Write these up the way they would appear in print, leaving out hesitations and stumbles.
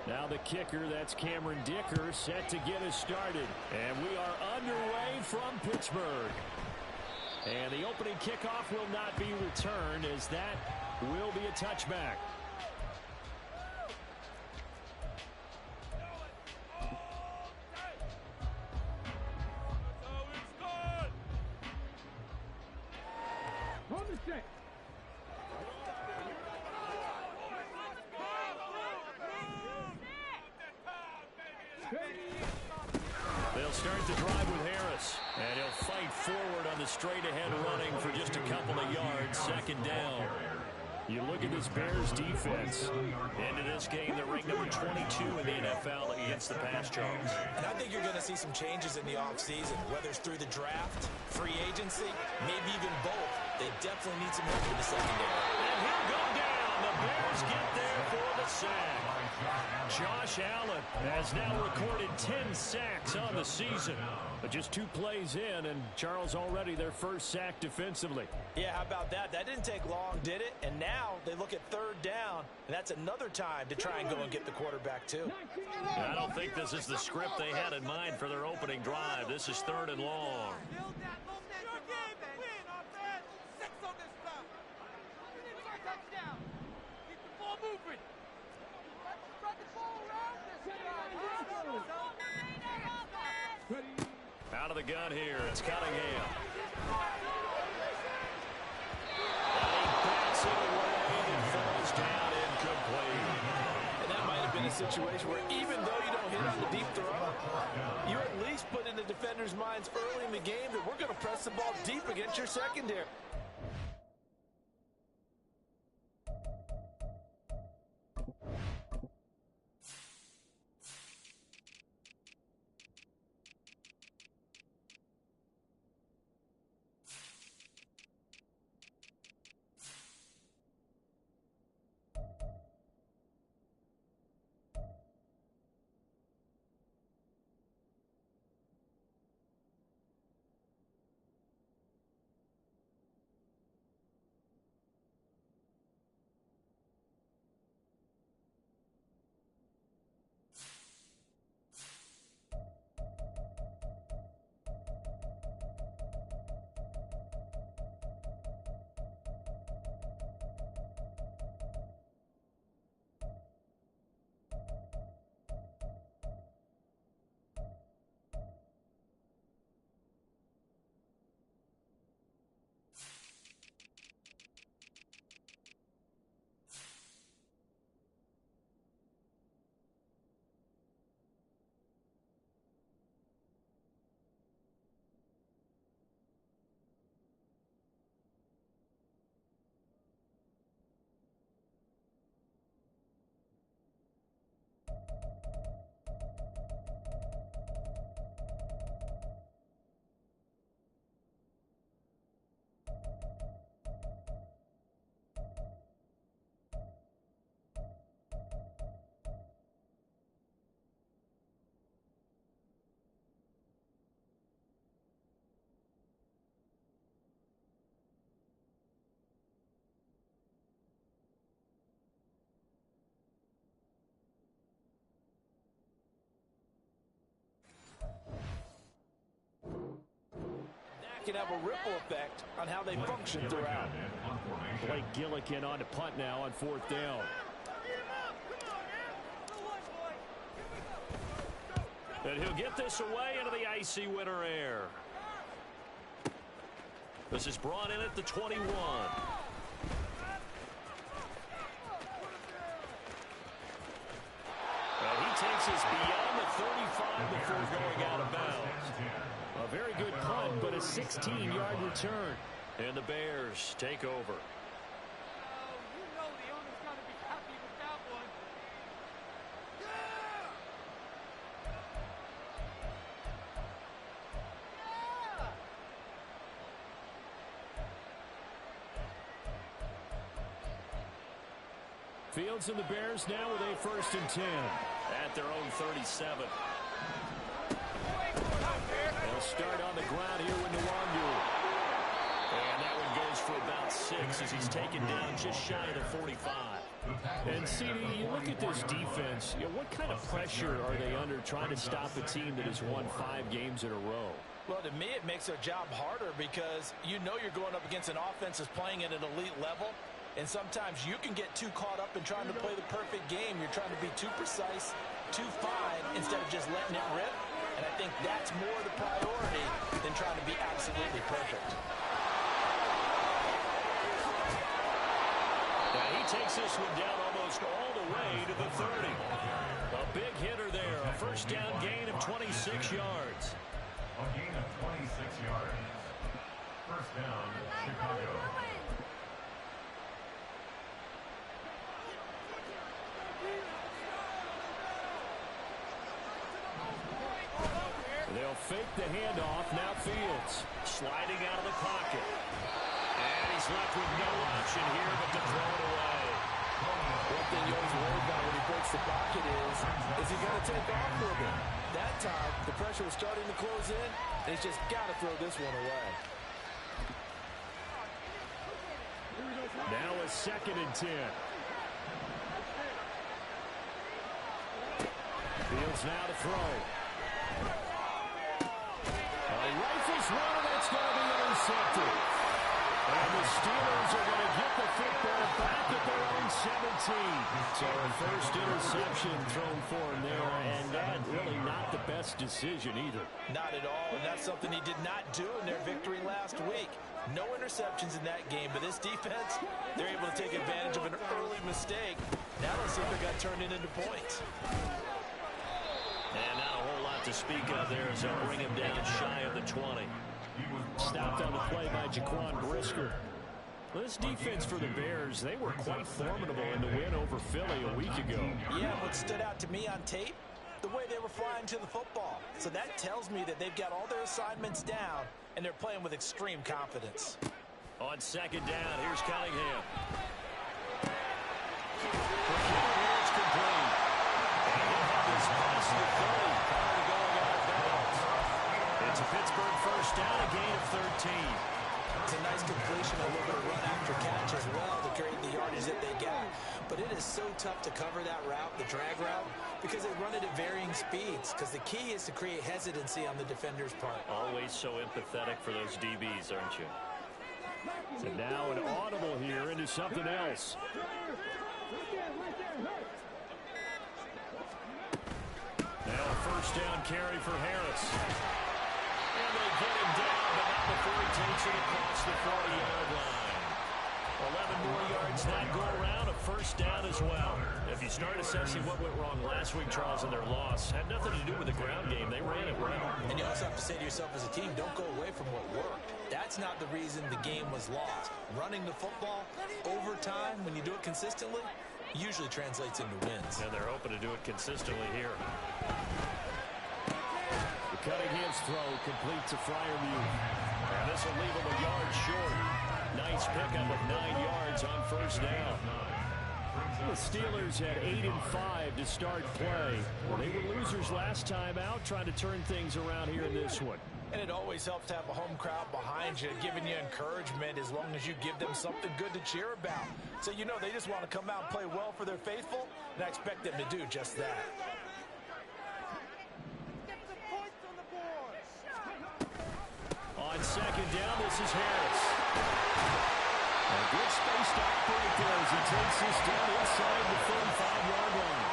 Now the kicker, that's Cameron Dicker, set to get us started. And we are underway from Pittsburgh. And the opening kickoff will not be returned, as that will be a touchback. They'll start the drive with Harris, and he'll fight forward on the straight-ahead running for just a couple of yards, second down. You look at this Bears defense. Into this game, they're ranked number 22 in the NFL against the pass, Charles. And I think you're going to see some changes in the offseason, whether it's through the draft, free agency, maybe even both. They definitely need some help in the secondary. And he'll go down. The Bears get there for the sack. Josh Allen has now recorded 10 sacks on the season. But just 2 plays in, and Charles already their first sack defensively. Yeah, how about that? That didn't take long, did it? And now they look at third down, and that's another time to try and go and get the quarterback too. I don't think this is the script they had in mind for their opening drive. This is third and long. Out of the gun here, it's Cunningham. And he bats it away and falls down incomplete. And that might have been a situation where even though you don't hit on the deep throw, you at least put in the defender's minds early in the game that we're going to press the ball deep against your secondary. Can have a ripple effect on how they function throughout. Blake Gillikin on to punt now on fourth down. And he'll get this away into the icy winter air. This is brought in at the 21. And he takes us beyond the 35 before going out of bounds. A very good punt, but a 16-yard return. And the Bears take over. Fields and the Bears now with a 1st and 10 at their own 37. They'll start on the ground here with Nwandu. And that one goes for about at 6 as he's taken down just shy of the 45. And, CD, you look at this defense, what kind of pressure are they under trying to stop a team that has won 5 games in a row? Well, to me, it makes their job harder because you know you're going up against an offense that's playing at an elite level. And sometimes you can get too caught up in trying to play the perfect game. You're trying to be too precise, too fine, instead of just letting it rip. And I think that's more the priority than trying to be absolutely perfect. Now he takes this one down almost all the way to the 30. A big hitter there. A first down gain of 26 yards. A gain of 26 yards. First down, Chicago. They'll fake the handoff. Now Fields sliding out of the pocket. And he's left with no option here but to throw it away. One thing you always worry about when he breaks the pocket is he going to take off with it? That time, the pressure was starting to close in, and he's just got to throw this one away. Now a 2nd and 10. Fields now to throw. Rifles one, and that's going to be intercepted. And the Steelers are going to get the football back at their own 17. So a first interception thrown for him there, and that really not the best decision either. Not at all, and that's something he did not do in their victory last week. No interceptions in that game, but this defense, they're able to take advantage of an early mistake. Now let's see if they got turned into points. And not a whole lot to speak of there as they'll bring him down shy of the 20. Stopped on the play by Jaquan Brisker. Well, this defense for the Bears, they were quite formidable in the win over Philly a week ago. Yeah, what stood out to me on tape, the way they were flying to the football. So that tells me that they've got all their assignments down, and they're playing with extreme confidence. On 2nd down, here's Cunningham. It's complete. And he'll have this past the 30 prior to going out of bounds. It's a Pittsburgh first down, a gain of 13. It's a nice completion, a little bit of run after catch as well to create the yardage that they got. But it is so tough to cover that route, the drag route, because they run it at varying speeds. Because the key is to create hesitancy on the defender's part. Always so empathetic for those DBs, aren't you? And now an audible here into something else. Now a first down carry for Harris. And they get him down, but not before he takes it across the 40-yard line. 11 more yards that go around, a first down as well. If you start assessing what went wrong last week, Charles, in their loss, had nothing to do with the ground game. They ran it well. And you also have to say to yourself as a team, don't go away from what worked. That's not the reason the game was lost. Running the football over time, when you do it consistently, usually translates into wins. And they're hoping to do it consistently here. Cunningham's throw complete to Freiermuth. And this will leave him a yard short. Nice pickup of 9 yards on first down. The Steelers had 8 and 5 to start play. Well, they were losers last time out, trying to turn things around here in this one. And it always helps to have a home crowd behind you, giving you encouragement as long as you give them something good to cheer about. So you know they just want to come out and play well for their faithful, and I expect them to do just that. On second down, this is Harris. A good spaced out break there as he takes this down inside the 35-yard line.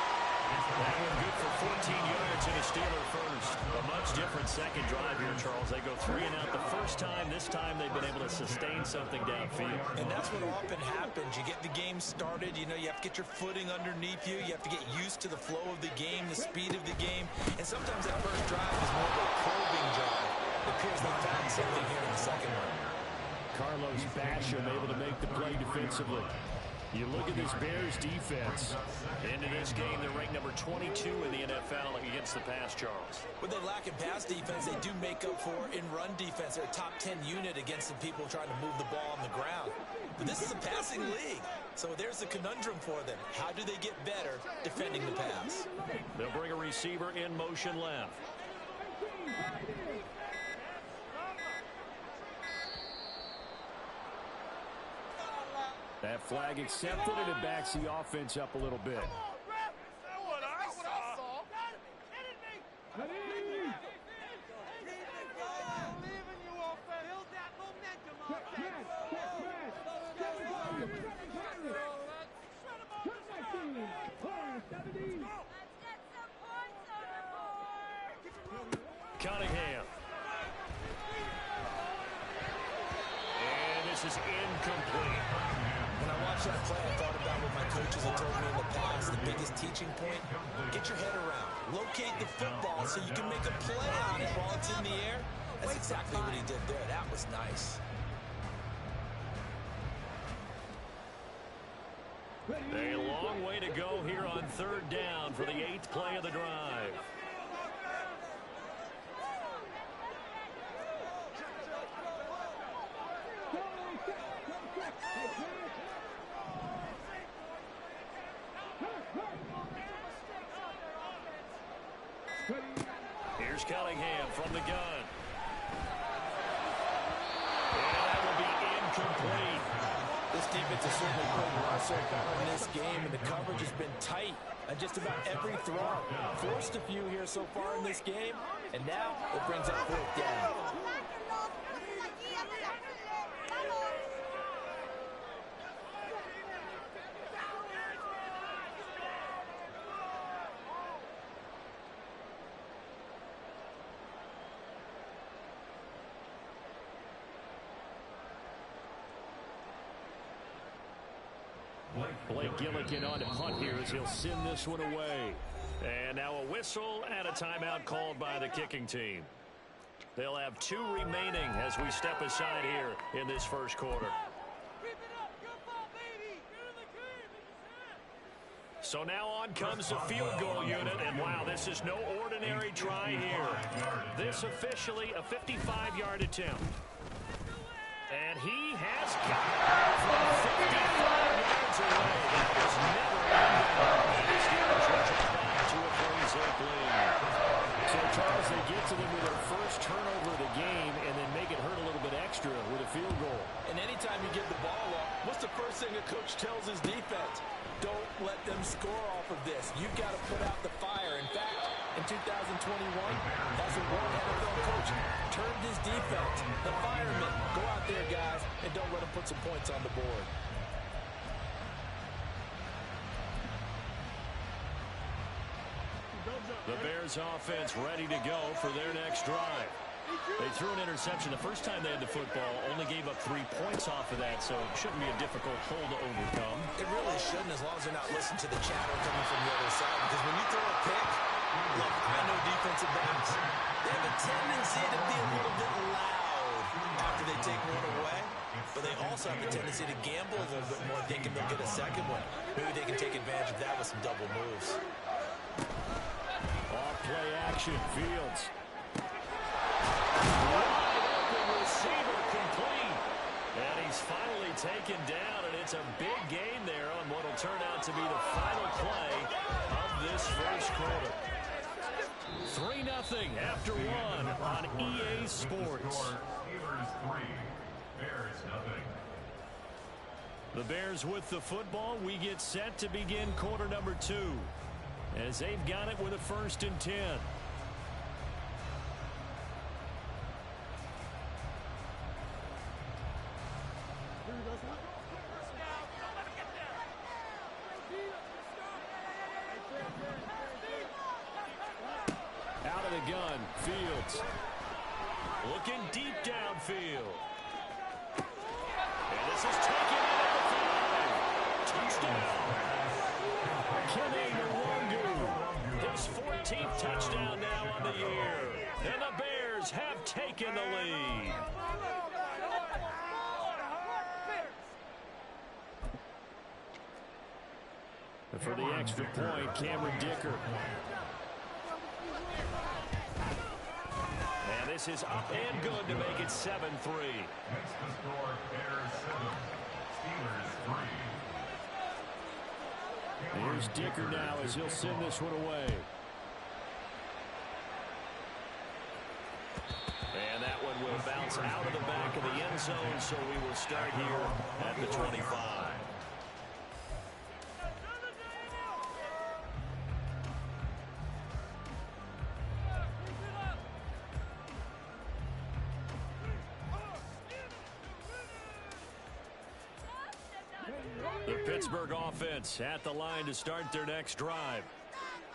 That one good for 14 yards and a Steeler first. A much different second drive here, Charles. They go 3 and out the first time. This time they've been able to sustain something downfield. And that's what often happens. You get the game started. You know, you have to get your footing underneath you. You have to get used to the flow of the game, the speed of the game. And sometimes that first drive is more of a probing drive. It appears they found something here in the second one. Carlos Basham able to make the play defensively. You look at this Bears defense. Into this game, they're ranked number 22 in the NFL against the pass, Charles. When they lack in pass defense, they do make up for in run defense. They're a top 10 unit against the people trying to move the ball on the ground. But this is a passing league. So there's the conundrum for them. How do they get better defending the pass? They'll bring a receiver in motion left. That flag accepted, and it backs the offense up a little bit. Cunningham. And this is incomplete. When I watched that play, I thought about what my coaches have told me in the past. The biggest teaching point, get your head around. Locate the football so you can make a play on it while it's in the air. That's exactly what he did there. That was nice. A long way to go here on 3rd down for the 8th play of the drive. Here's Cunningham from the gun. And that will be incomplete. This defense has certainly played well so far in this game, and the coverage has been tight on just about every throw. Forced a few here so far in this game, and now it brings up 4th down. Blake Gillikin on to punt here as he'll send this one away. And now a whistle and a timeout called by the kicking team. They'll have 2 remaining as we step aside here in this first quarter. So now on comes the field goal unit, and wow, this is no ordinary try here. This officially a 55-yard attempt. And he has got it from 55 yards away. That was never ending. The Steelers will jump back to a 3-zip lead. So, Charles, they get to them with their first turnover of the game and then make it hurt a little bit extra with a field goal. And anytime you give the ball up, what's the first thing a coach tells his defense? Don't let them score off of this. You've got to put out the fire. In fact, in 2021, that's what one NFL coach turned his defense. The firemen, go out there, guys, and don't let them put some points on the board. The Bears offense ready to go for their next drive. They threw an interception the first time they had the football, only gave up 3 points off of that, so it shouldn't be a difficult hole to overcome. It really shouldn't, as long as they're not listening to the chatter coming from the other side, because when you throw a pick, look, I know defensive backs, they have a tendency to be a little bit loud after they take one away, but they also have a tendency to gamble a little bit more, thinking they'll get a second one. Maybe they can take advantage of that with some double moves. Off play action, Fields. Wide open receiver complete. And he's finally taken down, and it's a big gain there on what will turn out to be the final play of this first quarter. 3-0 after 1 on EA Sports. Steelers 3, Bears 0. The Bears with the football. We get set to begin quarter number 2 as they've got it with a 1st and 10. Out of the gun, Fields. Looking deep downfield. And this is taken in at the 5. Touchdown. Kenny Nwangwu. His 14th touchdown now on the year. And the Bears have taken the lead. For the extra point, Cameron Dicker. And this is up and good to make it 7-3. Next to score, Bears 7, Steelers 3. Here's Dicker now as he'll send this one away. And that one will bounce out of the back of the end zone, so we will start here at the 25. Pittsburgh offense at the line to start their next drive.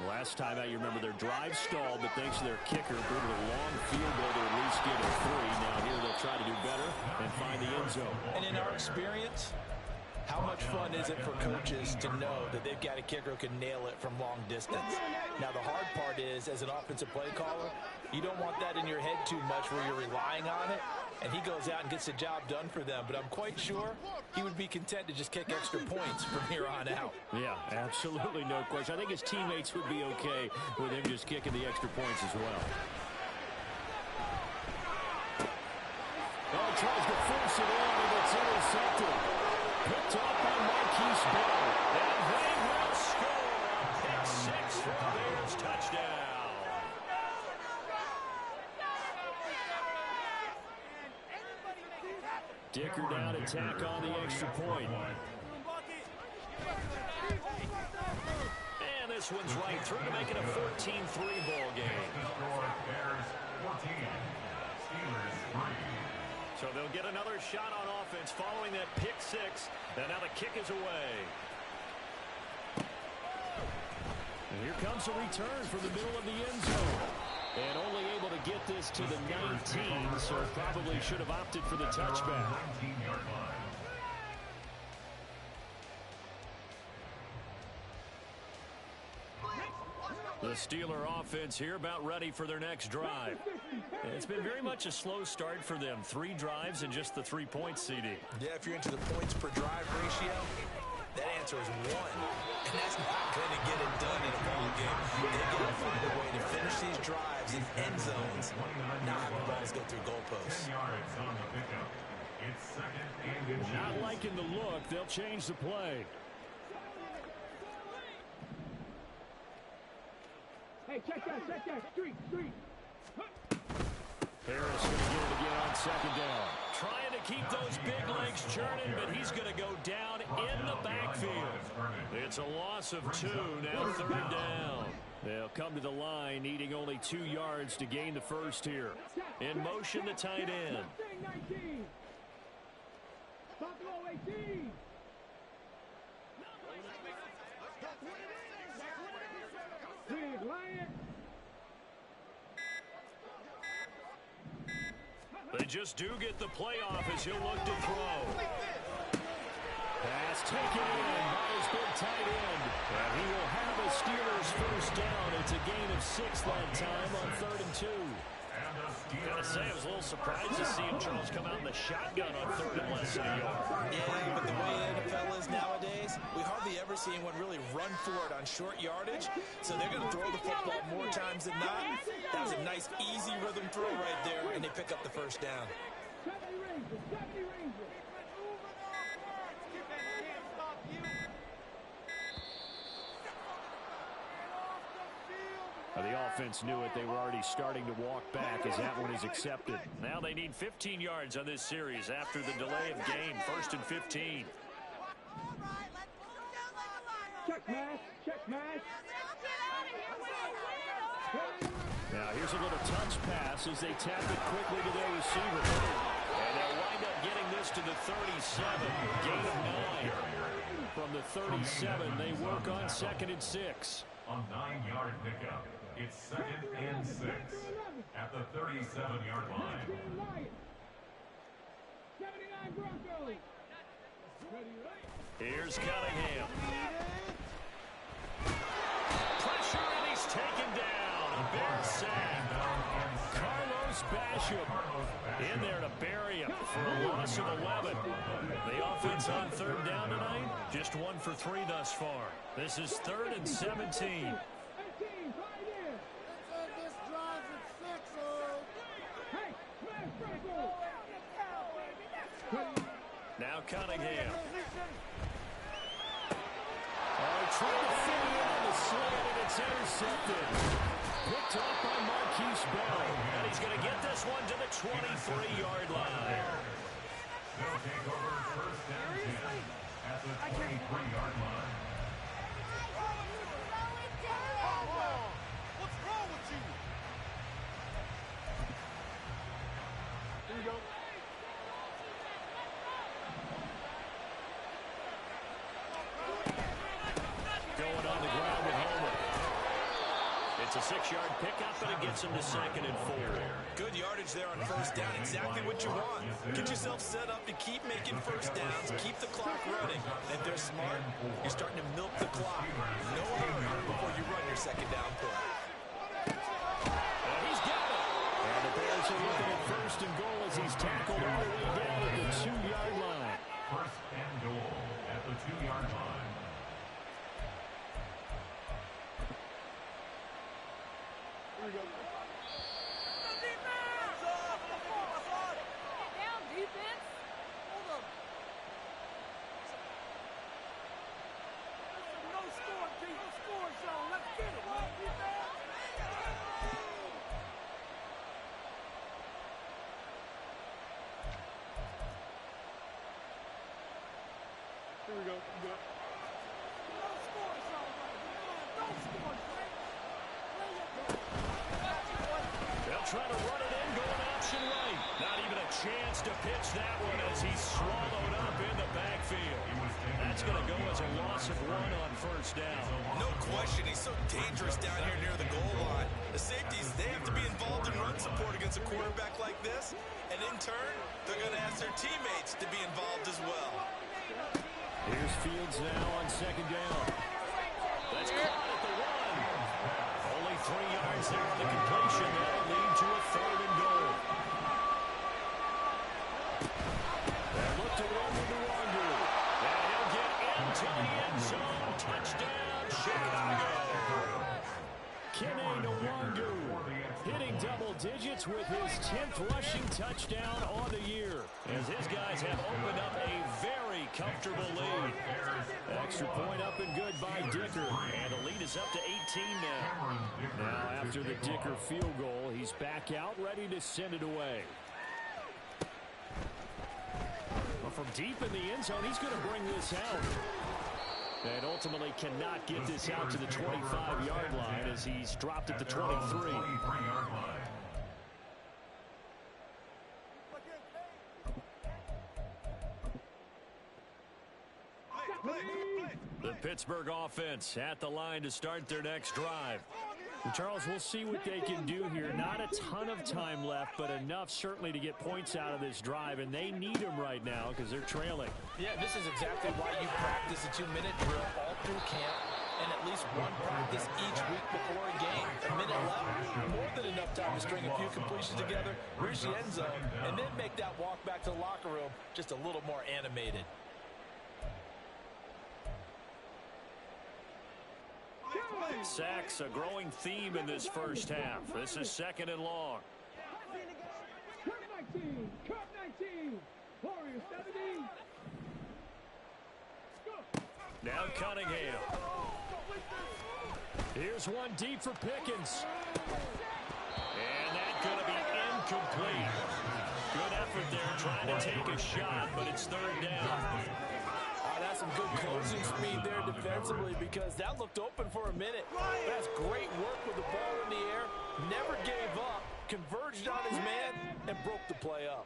Last time out, you remember their drive stalled, but thanks to their kicker, booted a long field goal to at least get a 3. Now here they'll try to do better and find the end zone. And in our experience, how much fun is it for coaches to know that they've got a kicker who can nail it from long distance? Now, the hard part is, as an offensive play caller, you don't want that in your head too much where you're relying on it, and he goes out and gets the job done for them. But I'm quite sure he would be content to just kick extra points from here on out. Yeah, absolutely no question. I think his teammates would be okay with him just kicking the extra points as well. Oh, tries to force it in, and it's intercepted. Picked up by Marquise Bell. And they will score a pick 6 for the Bears touchdown. Dicker down to tack on the extra point. And this one's right through to make it a 14-3 ball game. Bears 14, Steelers 3. So they'll get another shot on offense following that pick 6. And now the kick is away. And here comes a return from the middle of the end zone. And only able to get this to the 19, so probably should have opted for the touchback. 19-yard line. The Steeler offense here about ready for their next drive. It's been very much a slow start for them. 3 drives and just the 3 points, CD. Yeah, if you're into the points per drive ratio, that answer is 1. And that's not going to get it done in a ball game. They've got to find a way to finish these drives in end zones, not have the balls go through goalposts. 10 yards on the pickup. It's second and inches. Not liking the look. They'll change the play. Hey, check that, street. Harris going to get it again on second down. Trying to keep those big legs churning, but he's going to go down in the backfield. It's a loss of 2, now third down. They'll come to the line, needing only 2 yards to gain the first here. In motion, the tight end. Buffalo 18. Big Lion. They just do get the playoff as he'll look to throw. Pass taken in by his big tight end. And he will have a Steelers first down. It's a gain of 6 that time on 3rd and 2. Gotta say, I was a little surprised to see him, Charles, come out in the shotgun on 3rd and less than a yard. Yeah, but the way the NFL is nowadays, we hardly ever see anyone really run for it on short yardage. So they're going to throw the football more times than not. That was a nice, easy rhythm throw right there, and they pick up the first down. 70 Rangers. The offense knew it. They were already starting to walk back as that one is accepted. Now they need 15 yards on this series after the delay of game. 1st and 15. Check match. Now here's a little touch pass as they tap it quickly to their receiver. And they'll wind up getting this to the 37. Gain of 9. From the 37, they work on 2nd and 6. On 9-yard pickup. It's 2nd and 6 at the 37-yard line. 79 Broncos. Here's Cunningham. Pressure, and he's taken down. A Bears sack. Carlos Basham in there to bury him for a loss of 11. The offense on 3rd down tonight, just 1 for 3 thus far. This is 3rd and 17. Now Cunningham. Trying to fit it on the slant, and it's intercepted. Picked up by Marquise Bell. And he's going to get this one to the 23-yard line. They'll take over 1st and 10 at the 23-yard line. What's wrong with you? Here you go. It's a 6-yard pickup, and it gets him to 2nd and 4. Good yardage there on first down. Exactly what you want. Get yourself set up to keep making first downs, keep the clock running. And if they're smart, you're starting to milk the clock. No hurry before you run your second down play. And he's got it. And the Bears are looking at 1st and goal as he's tackled all the way down at the 2-yard line. 1st and goal at the 2-yard line. Here we go. Down, defense. Hold up. No score, Pete. No score zone. Let's get it, man. Here we go. Good. No score zone right here. No score, Drake. They'll try to run it in, going option right. Not even a chance to pitch that one as he's swallowed up in the backfield. That's going to go as a loss of 1 on first down. No question, he's so dangerous down here near the goal line. The safeties, they have to be involved in run support against a quarterback like this. And in turn, they're going to ask their teammates to be involved as well. Here's Fields now on 2nd down. That's caught at the 1. Only 3 yards there on the completion. That'll lead to a 3rd and goal. They look to run with Nwangu. And he'll get into the end zone. Touchdown, Chicago. Kene Nwangu hitting double digits with his 10th rushing touchdown on the year, as his guys have opened up a very comfortable lead. Extra point up and good by Dicker, and the lead is up to 18 now. Now after the Dicker field goal, he's back out ready to send it away. Well, from deep in the end zone, he's going to bring this out. And ultimately cannot get this out to the 25-yard line as he's dropped at the 23. 23-yard line. The Pittsburgh offense at the line to start their next drive. And Charles, we'll see what they can do here. Not a ton of time left, but enough certainly to get points out of this drive, and they need them right now because they're trailing. Yeah, this is exactly why you practice a 2-minute drill all through camp and at least one practice each week before a game. A minute left, more than enough time to string a few completions together, reach the end zone, and then make that walk back to the locker room just a little more animated. Sacks, a growing theme in this first half. This is 2nd and long. Cut 19. Cut 19. Warriors 17. Now Cunningham. Here's one deep for Pickens. And that's going to be incomplete. Good effort there trying to take a shot, but it's 3rd down. That's some good closing speed there defensively because that looked open for a minute. That's great work with the ball in the air. Never gave up, converged on his man, and broke the play up.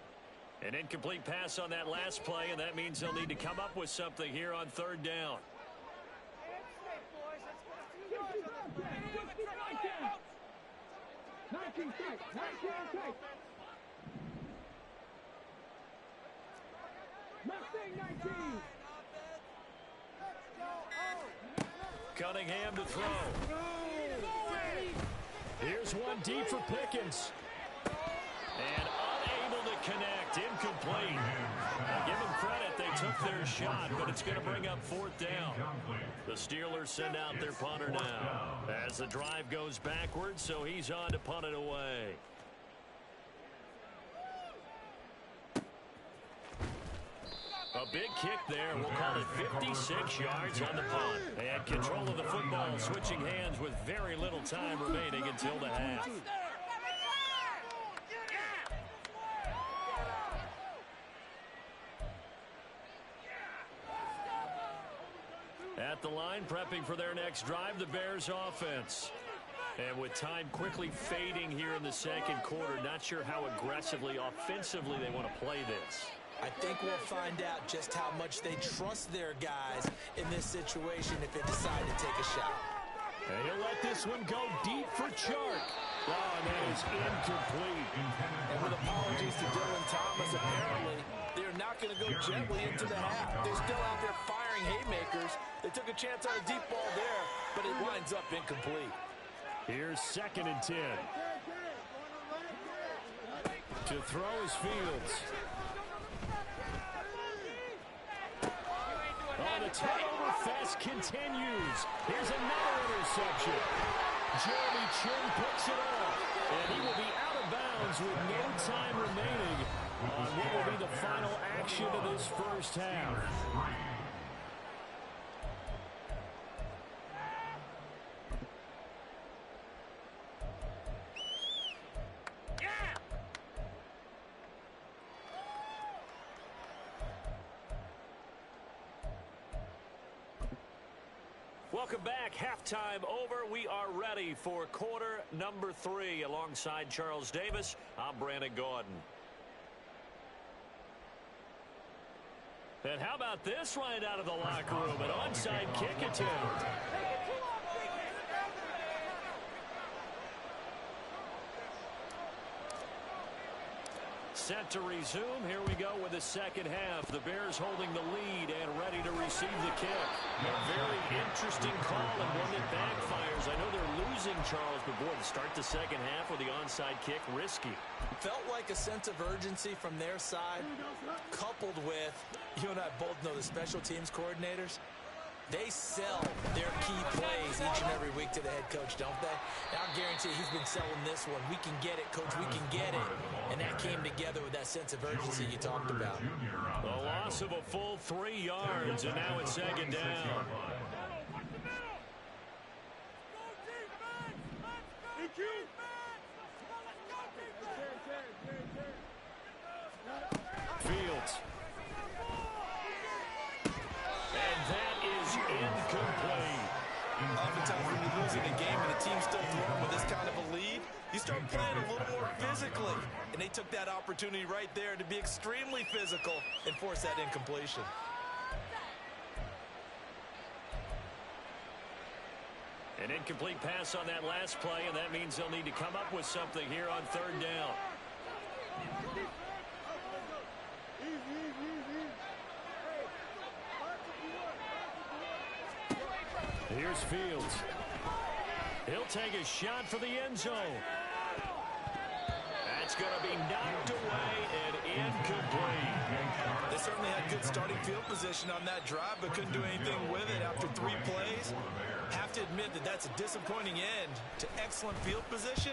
An incomplete pass on that last play, and that means they'll need to come up with something here on 3rd down. 19 tight. 19 tight. Mustang 19. Cunningham to throw. Here's one deep for Pickens. And unable to connect. Incomplete. Now give them credit. They took their shot, but it's going to bring up 4th down. The Steelers send out their punter now as the drive goes backwards, so he's on to punt it away. A big kick there. We'll call it 56 yards on the punt. They had control of the football, switching hands with very little time remaining until the half. At the line, prepping for their next drive, the Bears offense. And with time quickly fading here in the 2nd quarter, not sure how aggressively, offensively they want to play this. I think we'll find out just how much they trust their guys in this situation if they decide to take a shot. And he'll let this this one go deep for Chark. Oh, and that is incomplete. And with apologies to Dylan Thomas, apparently they're not going to go gently into the half. They're still out there firing haymakers. They took a chance on a deep ball there, but it winds up incomplete. Here's 2nd and 10. To throw is Fields. Oh, the turnover fest continues. Here's another interception. Jeremy Chinn picks it off, and he will be out of bounds with no time remaining on what will be the final action of this first half. Welcome back. Halftime over. We are ready for quarter number 3. Alongside Charles Davis, I'm Brandon Gordon. And how about this right out of the locker room? An onside kick attempt. Set to resume. Here we go with the second half. The Bears holding the lead and ready to receive the kick. A very interesting call and one that backfires. I know they're losing, Charles, but boy, to start the second half with the onside kick, risky. Felt like a sense of urgency from their side, coupled with, you and I both know the special teams coordinators. They sell their key plays each and every week to the head coach, don't they? And I'll guarantee he's been selling this one. We can get it, coach, we can get it. And that came together with that sense of urgency you talked about. The loss of a full 3 yards, and now it's second down. Fields. And that is incomplete. Oftentimes when you're losing a game and the team's still throwing with this kind of a lead, you start playing a little more physically. And they took that opportunity right there to be extremely physical and force that incompletion. An incomplete pass on that last play, and that means they'll need to come up with something here on 3rd down. Here's Fields. He'll take a shot for the end zone. That's going to be knocked away and incomplete. They certainly had good starting field position on that drive, but couldn't do anything with it after 3 plays. Have to admit that that's a disappointing end to excellent field position.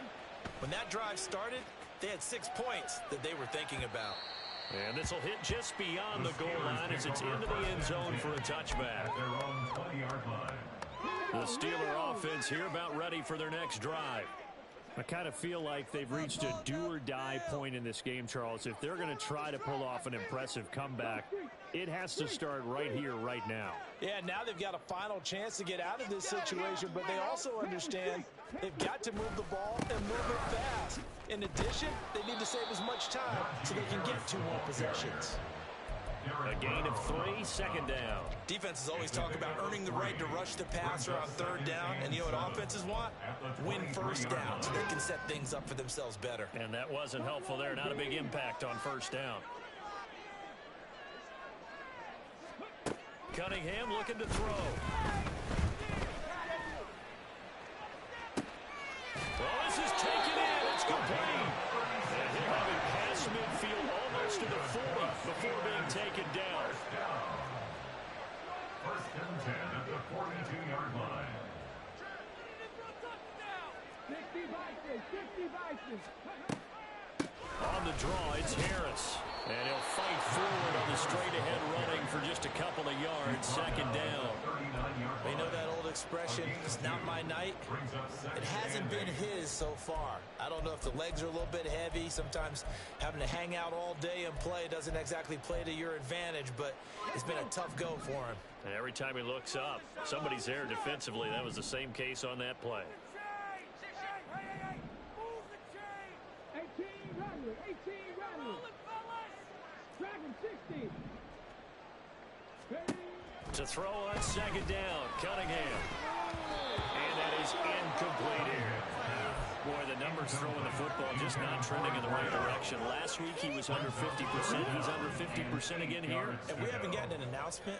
When that drive started, they had 6 points that they were thinking about. And this will hit just beyond the goal line as it's into the end zone for a touchback. The Steeler offense here about ready for their next drive. I kind of feel like they've reached a do-or-die point in this game, Charles. If they're going to try to pull off an impressive comeback, it has to start right here, right now. Yeah, now they've got a final chance to get out of this situation, but they also understand they've got to move the ball and move it fast. In addition, they need to save as much time so they can get 2 more possessions. A gain of 3, second down. Defenses always talk about earning the right to rush the passer on 3rd down, and you know what offenses want? Win first down so they can set things up for themselves better. And that wasn't helpful there. Not a big impact on 1st down. Cunningham looking to throw. Well, this is taken in. It's complete. And he'll have it past midfield almost to the 40 before being taken down. 1st and 10 at the 42-yard line. 50 Vikings. On the draw, it's Harris. And he'll fight forward on the straight-ahead running for just a couple of yards. Second down. You know that old expression, it's not my night? It hasn't been his so far. I don't know if the legs are a little bit heavy. Sometimes having to hang out all day and play doesn't exactly play to your advantage, but it's been a tough go for him. And every time he looks up, somebody's there defensively. That was the same case on that play. 18 Rattler. Dragon 60. To throw on second down, Cunningham. And that is incomplete. Bears throwing the football, just not trending in the right direction. Last week he was under 50%. He's under 50% again here. And we haven't gotten an announcement,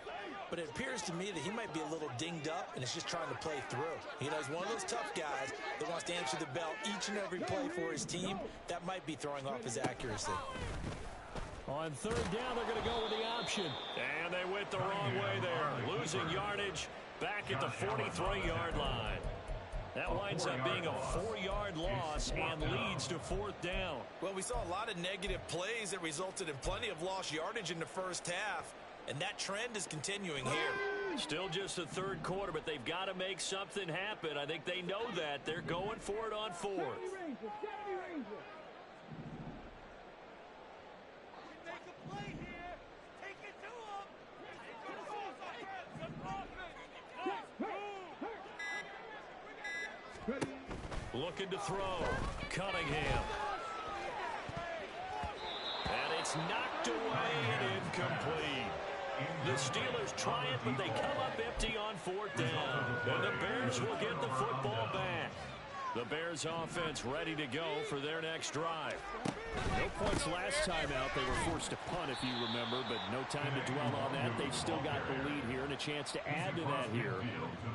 but it appears to me that he might be a little dinged up and is just trying to play through. You know, he's one of those tough guys that wants to answer the bell each and every play for his team. That might be throwing off his accuracy. On third down, they're going to go with the option. And they went the wrong way there. Losing yardage back at the 43-yard line. That winds up being a 4-yard loss and leads to fourth down. Well, we saw a lot of negative plays that resulted in plenty of lost yardage in the first half, and that trend is continuing here. Still just the third quarter, but they've got to make something happen. I think they know that. They're going for it on fourth. Looking to throw. Cunningham. And it's knocked away and incomplete. The Steelers try it, but they come up empty on fourth down. And the Bears will get the football back. The Bears offense ready to go for their next drive. No points last time out. They were forced to punt, if you remember, but no time to dwell on that. They've still got the lead here and a chance to add to that here.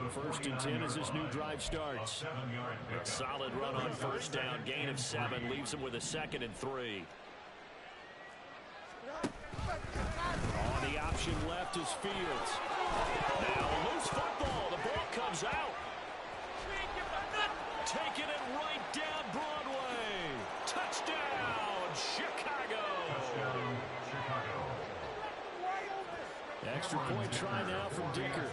First and 10 as this new drive starts. A solid run on first down. Gain of 7 leaves them with a 2nd and 3. On the option left is Fields. Now a loose football. The ball comes out. Taking it right down Broadway. Touchdown, Chicago. Touchdown, Chicago. Extra point try now from Dicker.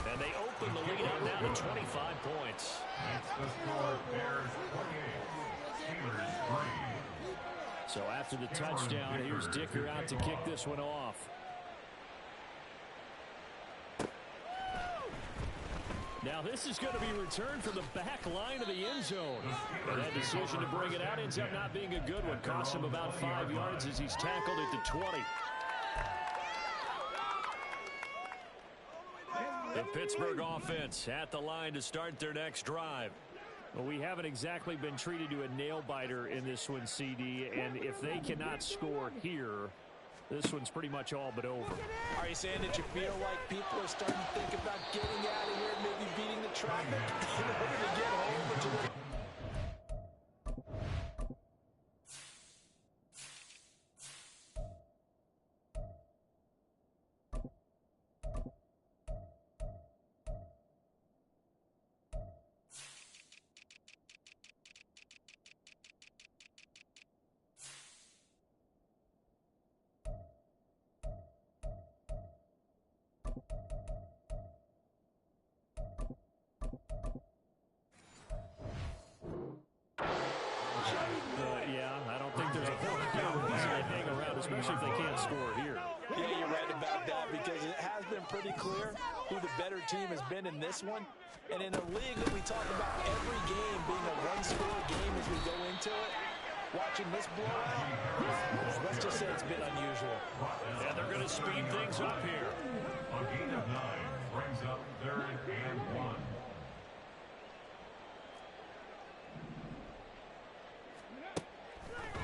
And they open the lead up now to 25 points. That's the score. Bears 28, Steelers 3. So after the touchdown, here's Dicker out to kick this one off. Now this is going to be returned from the back line of the end zone. And that decision to bring it out ends up not being a good one. Costs him about 5 yards as he's tackled at the 20. The Pittsburgh offense at the line to start their next drive. Well, we haven't exactly been treated to a nail-biter in this one, CD. And if they cannot score here, this one's pretty much all but over. Are you saying that you feel like people are starting to think about getting out of here, maybe beating the traffic in order to get home? But you especially if they can't score here. Yeah, you're right about that, because it has been pretty clear who the better team has been in this one. And in a league that we talk about every game being a one-score game as we go into it, watching this blowout, let's just say it's been unusual. And they're going to speed things up here. A gain of 9 brings up 3rd and 1.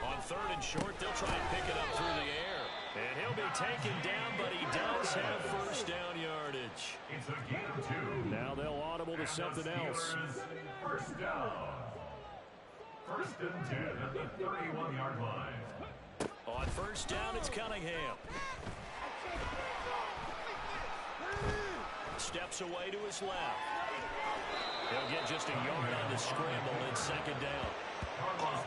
On 3rd and short, they'll try and pick it up through the air. And he'll be taken down, but he does have first down yardage. It's a gain of 2. Now they'll audible to something else. First down. 1st and 10 at the 31-yard line. On first down, it's Cunningham. Steps away to his left. He'll get just a yard on the scramble and 2nd down.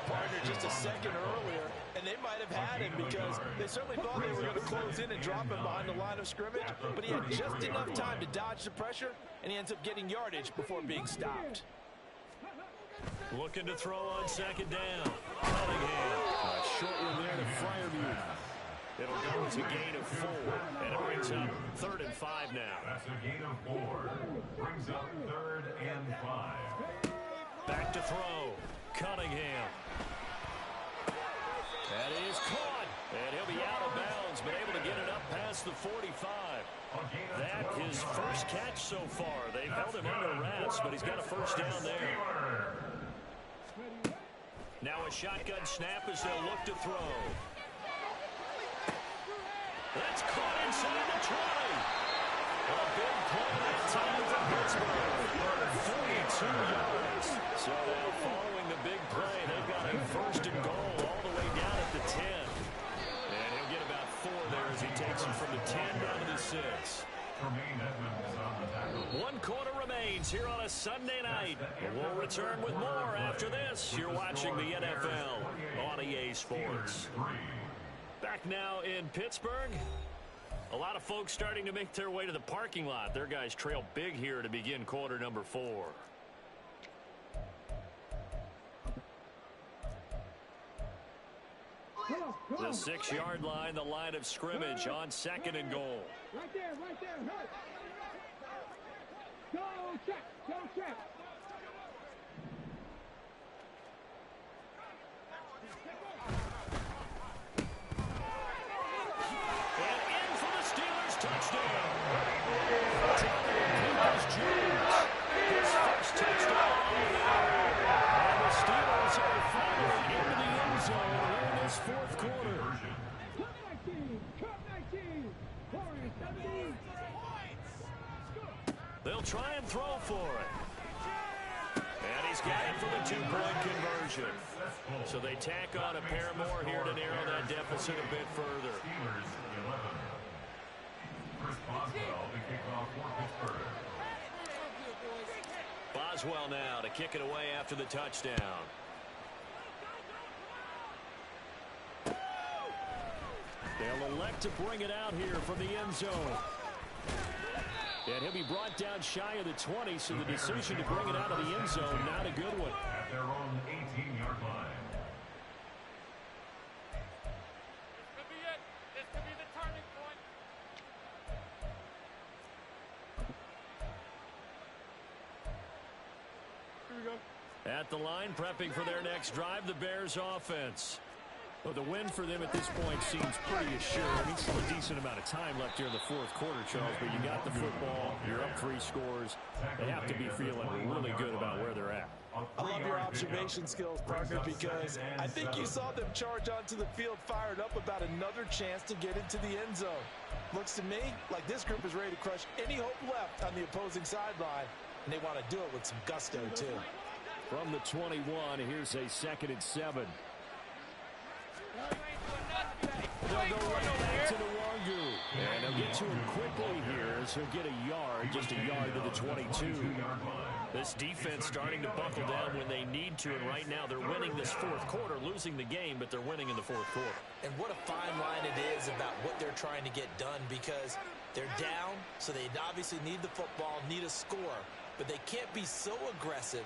Partner just a second earlier, and they might have had him because they certainly thought they were going to close in and drop him behind the line of scrimmage, but he had just enough time to dodge the pressure, and he ends up getting yardage before being stopped. Looking to throw on 2nd down. Cunningham. A short one there to Freiermuth. It'll go to gain of 4, and it brings up 3rd and 5 now. That's a gain of 4. Brings up 3rd and 5. Back to throw. Cunningham. That is caught. And he'll be out of bounds, but able to get it up past the 45. That his first catch so far. They've held him under wraps, but he's got a first down there. Now a shotgun snap as they'll look to throw. That's caught inside the 20. A big play that time for Pittsburgh. 42 yards. So now following the big play, they've got a first and goal all the way down at the 10. And he'll get about 4 there as he takes him from the 10 down to the 6. 1 quarter remains here on a Sunday night. We'll return with more after this. You're watching the NFL on EA Sports. Back now in Pittsburgh. A lot of folks starting to make their way to the parking lot. Their guys trail big here to begin quarter number 4. The 6-yard line, the line of scrimmage on 2nd and goal. Right there, hurt. Go check. And in for the Steelers touchdown. Lucas Jones, his first touchdown of the year. And the Steelers are finally into the end zone here in this 4th quarter. Cut 19. Warriors 17. They'll try and throw for it. And he's got it for the 2-point conversion. So they tack on a pair more here to narrow that deficit a bit further. Boswell now to kick it away after the touchdown. They'll elect to bring it out here from the end zone. And he'll be brought down shy of the 20, so the decision to bring it out of the end zone, not a good one. At their own 18-yard line. This could be it. This could be the turning point. Here we go. At the line, prepping for their next drive, the Bears offense. Well, the win for them at this point seems pretty assured. I mean, still a decent amount of time left here in the 4th quarter, Charles, but you got the football, you're up 3 scores. They have to be feeling really good about where they're at. I love your observation skills, partner, because I think you saw them charge onto the field fired up about another chance to get into the end zone. Looks to me like this group is ready to crush any hope left on the opposing sideline, and they want to do it with some gusto, too. From the 21, here's a 2nd and 7. They'll go right back to the Wangu. And they'll get to him quickly here as he'll get a yard, just a yard to the 22. This defense starting to buckle down when they need to, and right now they're winning this 4th quarter, losing the game, but they're winning in the 4th quarter. And what a fine line it is about what they're trying to get done, because they're down, so they obviously need the football, need a score, but they can't be so aggressive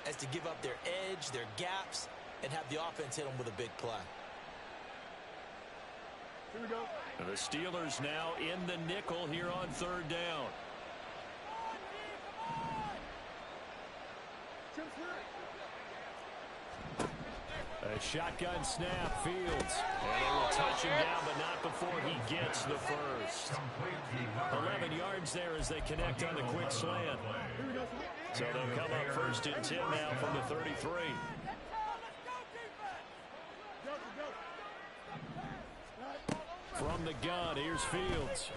as to give up their edge, their gaps, and have the offense hit them with a big play. Here we go. And the Steelers now in the nickel here on 3rd down. A shotgun snap, Fields. And they will touch him down, but not before he gets the first. 11 yards there as they connect on the quick slant. So they'll come up 1st and 10 now from the 33. From the gun, here's Fields.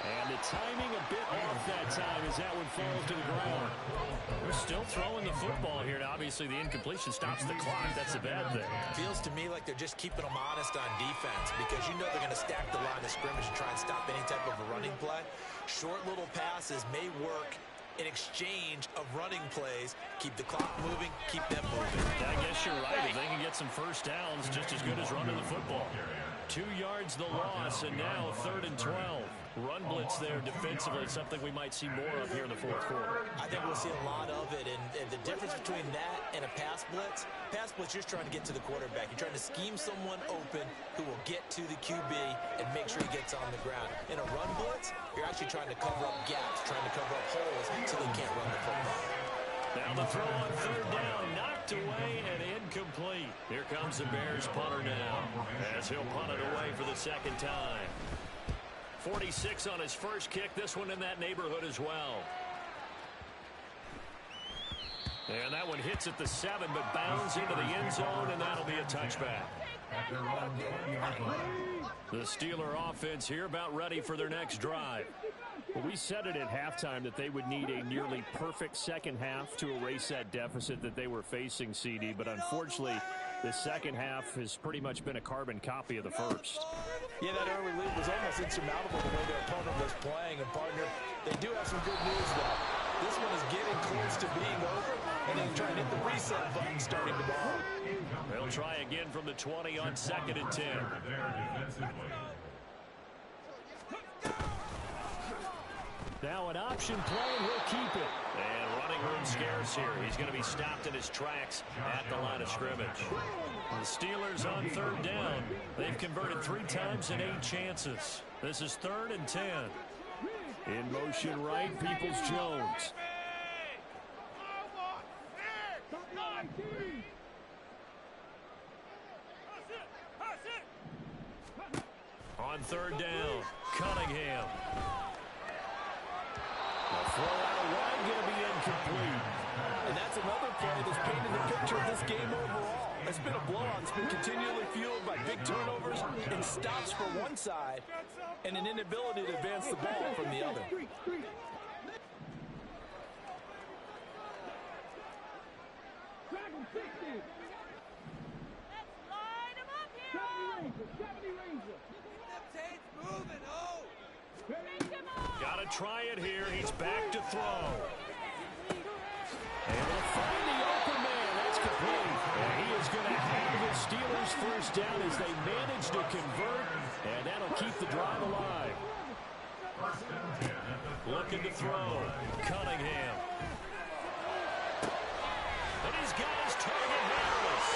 And the timing a bit off that time as that one falls to the ground. They're still throwing the football here, and obviously the incompletion stops the clock. That's a bad thing. Feels to me like they're just keeping them honest on defense, because you know they're going to stack the line of scrimmage and try and stop any type of a running play. Short little passes may work in exchange of running plays. Keep the clock moving, keep them moving. I guess you're right. If they can get some first downs, just as good as running the football. 2 yards the loss, and now 3rd and 12. Run blitz there defensively, something we might see more of here in the 4th quarter. I think we'll see a lot of it, and the difference between that and a pass blitz, you're just trying to get to the quarterback. You're trying to scheme someone open who will get to the QB and make sure he gets on the ground. In a run blitz, you're actually trying to cover up gaps, trying to cover up holes so they can't run the football. Now the throw on third down, knocked away and incomplete. Here comes the Bears punter now, as he'll punt it away for the second time. 46 on his first kick, this one in that neighborhood as well. And that one hits at the 7, but bounds into the end zone, and that'll be a touchback. The Steeler offense here about ready for their next drive. Well, we said it at halftime that they would need a nearly perfect second half to erase that deficit that they were facing, CD. But unfortunately, the second half has pretty much been a carbon copy of the first. Yeah, that early lead was almost insurmountable the way their opponent was playing. And, partner, they do have some good news, though. This one is getting close to being over, and they try to hit the reset button starting tomorrow. They'll try again from the 20 on 2nd and 10. Now an option play, and he'll keep it. And running room scarce here. He's going to be stopped in his tracks at the line of scrimmage. The Steelers on third down. They've converted 3 times in 8 chances. This is 3rd and 10. In motion right, Peoples-Jones. On third down, Cunningham. The throw out wide going to be incomplete. And that's another play that's painted the picture of this game overall. It's been a blowout. It's been continually fueled by big turnovers and stops for one side and an inability to advance the ball from the other. Got to try it here. He's back to throw. Able to find the open man. That's complete. And he is going to have the Steelers first down as they manage to convert. And that'll keep the drive alive. Looking to throw. Cunningham. And he's got his target, Harris.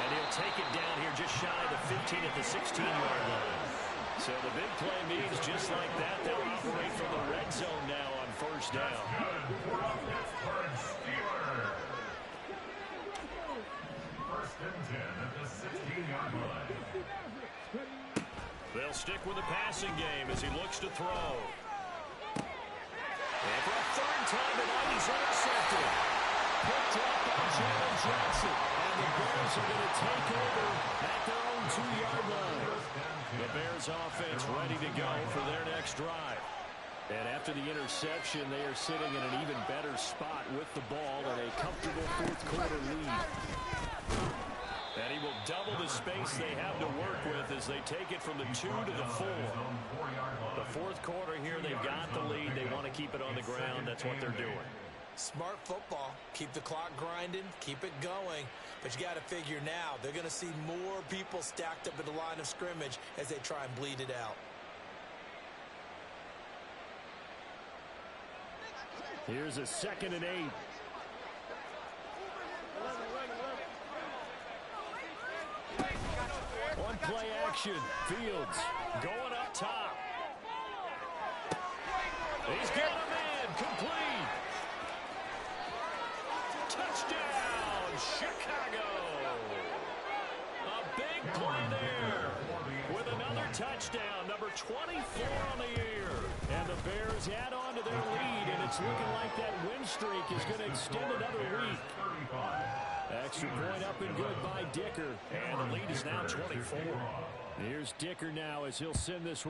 And he'll take it down here just shy of the 15 at the 16-yard line. So the big play means just like that, they'll operate from the red zone now on first down. First and 10 at the 16-yard line. They'll stick with the passing game as he looks to throw. And for a third time tonight, he's intercepted. Picked up by Jalen Johnson. And the Bears are going to take over at their own 2-yard line. The Bears offense ready to go for their next drive. And after the interception, they are sitting in an even better spot with the ball and a comfortable fourth-quarter lead. And he will double the space they have to work with as they take it from the 2 to the 4. The fourth quarter here, they've got the lead. They want to keep it on the ground. That's what they're doing. Smart football. Keep the clock grinding. Keep it going. But you got to figure now, they're going to see more people stacked up at the line of scrimmage as they try and bleed it out. Here's a 2nd and 8. On play action, Fields going up top. He's got a man, complete. Touchdown, Chicago. A big play there with another touchdown, number 24 on the year. And the Bears add on to their lead, and it's looking like that win streak is going to extend another week. Extra point up and good by Dicker, and the lead is now 24. Here's Dicker now as he'll send this one